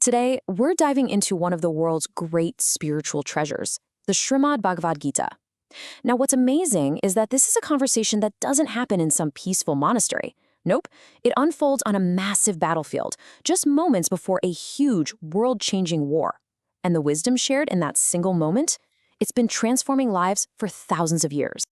Today, we're diving into one of the world's great spiritual treasures, the Srimad Bhagavad Gita. Now, what's amazing is that this is a conversation that doesn't happen in some peaceful monastery. Nope, it unfolds on a massive battlefield, just moments before a huge, world-changing war. And the wisdom shared in that single moment, it's been transforming lives for thousands of years.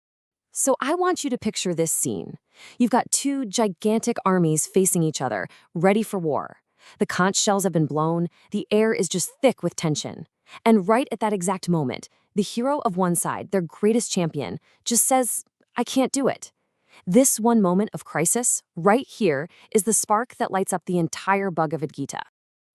So I want you to picture this scene. You've got two gigantic armies facing each other, ready for war. The conch shells have been blown, the air is just thick with tension. And right at that exact moment, the hero of one side, their greatest champion, just says, "I can't do it." This one moment of crisis, right here, is the spark that lights up the entire Bhagavad Gita.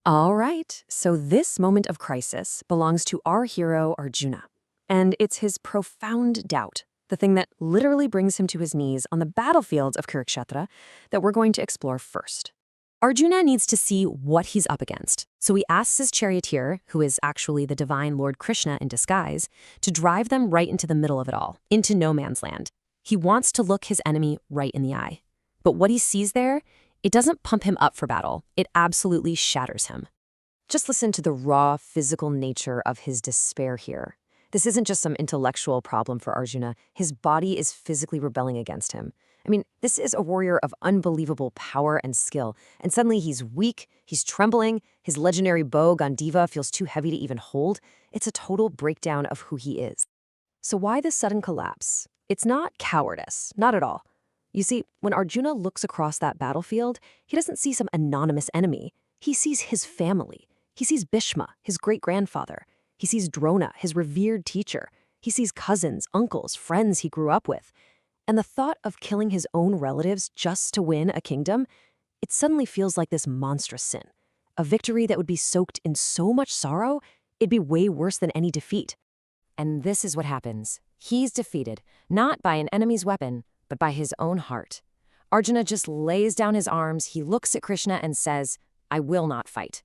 All right, so this moment of crisis belongs to our hero Arjuna. And it's his profound doubt, the thing that literally brings him to his knees on the battlefields of Kurukshetra, that we're going to explore first. Arjuna needs to see what he's up against, so he asks his charioteer, who is actually the divine Lord Krishna in disguise, to drive them right into the middle of it all, into no man's land. He wants to look his enemy right in the eye. But what he sees there, it doesn't pump him up for battle. It absolutely shatters him. Just listen to the raw physical nature of his despair here. This isn't just some intellectual problem for Arjuna. His body is physically rebelling against him. I mean, this is a warrior of unbelievable power and skill, and suddenly he's weak, he's trembling, his legendary bow Gandiva feels too heavy to even hold. It's a total breakdown of who he is. So why this sudden collapse? It's not cowardice, not at all. You see, when Arjuna looks across that battlefield, he doesn't see some anonymous enemy. He sees his family. He sees Bhishma, his great-grandfather. He sees Drona, his revered teacher. He sees cousins, uncles, friends he grew up with. And the thought of killing his own relatives just to win a kingdom, it suddenly feels like this monstrous sin. A victory that would be soaked in so much sorrow, it'd be way worse than any defeat. And this is what happens. He's defeated, not by an enemy's weapon, but by his own heart. Arjuna just lays down his arms, he looks at Krishna and says, "I will not fight."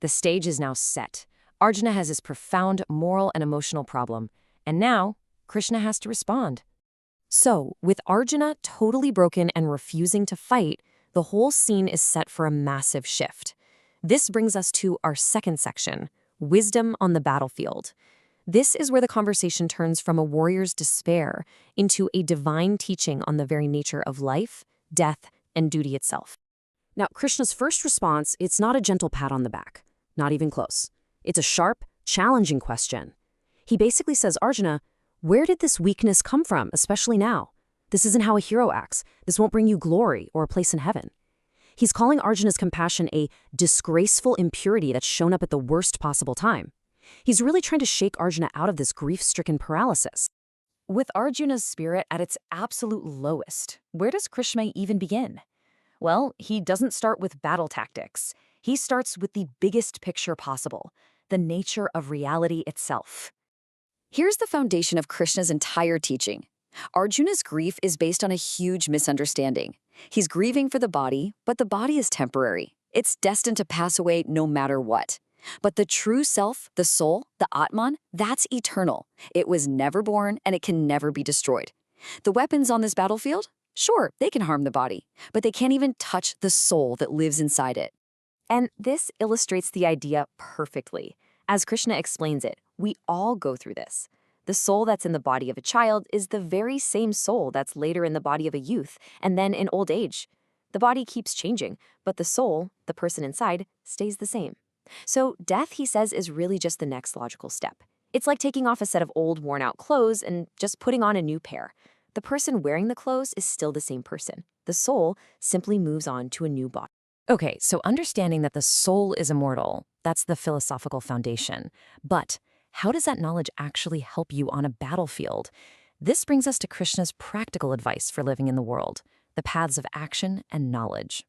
The stage is now set. Arjuna has this profound moral and emotional problem, and now Krishna has to respond. So, with Arjuna totally broken and refusing to fight, the whole scene is set for a massive shift. This brings us to our second section, wisdom on the battlefield. This is where the conversation turns from a warrior's despair into a divine teaching on the very nature of life, death, and duty itself. Now, Krishna's first response, it's not a gentle pat on the back, not even close. It's a sharp, challenging question. He basically says, Arjuna, where did this weakness come from, especially now? This isn't how a hero acts. This won't bring you glory or a place in heaven. He's calling Arjuna's compassion a disgraceful impurity that's shown up at the worst possible time. He's really trying to shake Arjuna out of this grief-stricken paralysis. With Arjuna's spirit at its absolute lowest, where does Krishna even begin? Well, he doesn't start with battle tactics. He starts with the biggest picture possible, the nature of reality itself. Here's the foundation of Krishna's entire teaching. Arjuna's grief is based on a huge misunderstanding. He's grieving for the body, but the body is temporary. It's destined to pass away no matter what. But the true self, the soul, the Atman, that's eternal. It was never born and it can never be destroyed. The weapons on this battlefield? Sure, they can harm the body, but they can't even touch the soul that lives inside it. And this illustrates the idea perfectly. As Krishna explains it, we all go through this. The soul that's in the body of a child is the very same soul that's later in the body of a youth and then in old age. The body keeps changing, but the soul, the person inside, stays the same. So death, he says, is really just the next logical step. It's like taking off a set of old, worn-out clothes and just putting on a new pair. The person wearing the clothes is still the same person. The soul simply moves on to a new body. Okay, so understanding that the soul is immortal, that's the philosophical foundation. But how does that knowledge actually help you on a battlefield? This brings us to Krishna's practical advice for living in the world, the paths of action and knowledge.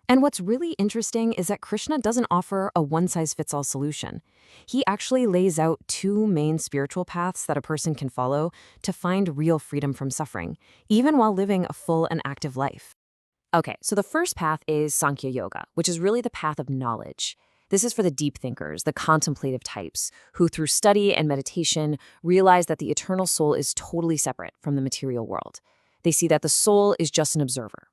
And what's really interesting is that Krishna doesn't offer a one-size-fits-all solution. He actually lays out two main spiritual paths that a person can follow to find real freedom from suffering, even while living a full and active life. Okay, so the first path is Sankhya Yoga, which is really the path of knowledge. This is for the deep thinkers, the contemplative types, who through study and meditation realize that the eternal soul is totally separate from the material world. They see that the soul is just an observer.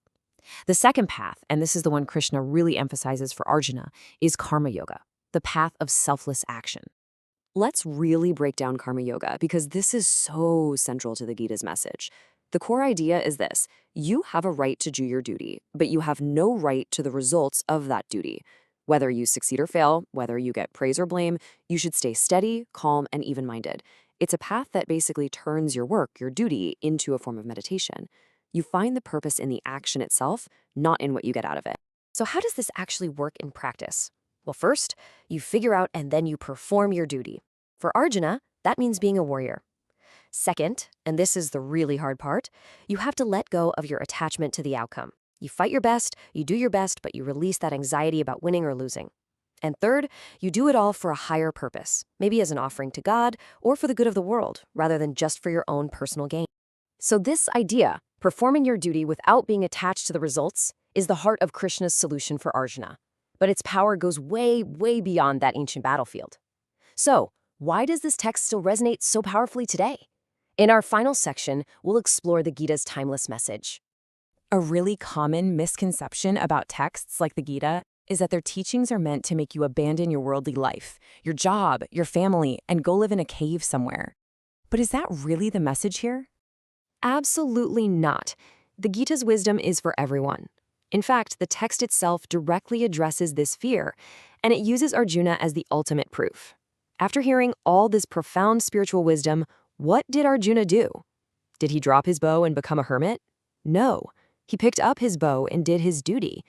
The second path, and this is the one Krishna really emphasizes for Arjuna, is Karma Yoga. the path of selfless action. Let's really break down karma yoga because this is so central to the Gita's message. The core idea is this: you have a right to do your duty, but you have no right to the results of that duty. Whether you succeed or fail, whether you get praise or blame, you should stay steady, calm, and even-minded. It's a path that basically turns your work, your duty, into a form of meditation. You find the purpose in the action itself, not in what you get out of it. So how does this actually work in practice? Well, first, you figure out and then you perform your duty. For Arjuna, that means being a warrior. Second, and this is the really hard part, you have to let go of your attachment to the outcome. You fight your best, you do your best, but you release that anxiety about winning or losing. And third, you do it all for a higher purpose, maybe as an offering to God or for the good of the world, rather than just for your own personal gain. So this idea, performing your duty without being attached to the results, is the heart of Krishna's solution for Arjuna. But its power goes way, way beyond that ancient battlefield. So, why does this text still resonate so powerfully today? In our final section, we'll explore the Gita's timeless message. A really common misconception about texts like the Gita is that their teachings are meant to make you abandon your worldly life, your job, your family, and go live in a cave somewhere. But is that really the message here? Absolutely not. The Gita's wisdom is for everyone. In fact, the text itself directly addresses this fear, and it uses Arjuna as the ultimate proof. After hearing all this profound spiritual wisdom, what did Arjuna do? Did he drop his bow and become a hermit? No. He picked up his bow and did his duty.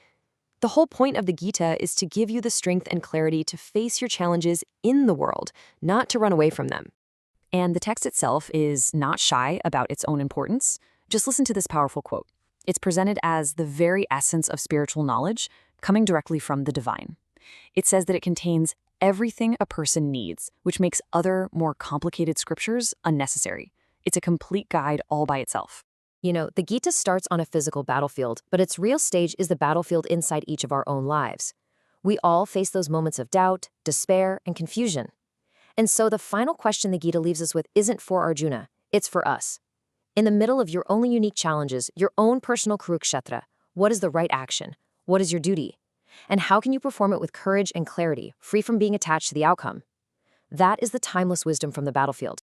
The whole point of the Gita is to give you the strength and clarity to face your challenges in the world, not to run away from them. And the text itself is not shy about its own importance. Just listen to this powerful quote. It's presented as the very essence of spiritual knowledge, coming directly from the divine. It says that it contains everything a person needs, which makes other, more complicated scriptures unnecessary. It's a complete guide all by itself. You know, the Gita starts on a physical battlefield, but its real stage is the battlefield inside each of our own lives. We all face those moments of doubt, despair, and confusion. And so the final question the Gita leaves us with isn't for Arjuna, it's for us. In the middle of your own unique challenges, your own personal Kurukshetra, what is the right action? What is your duty? And how can you perform it with courage and clarity, free from being attached to the outcome? That is the timeless wisdom from the battlefield.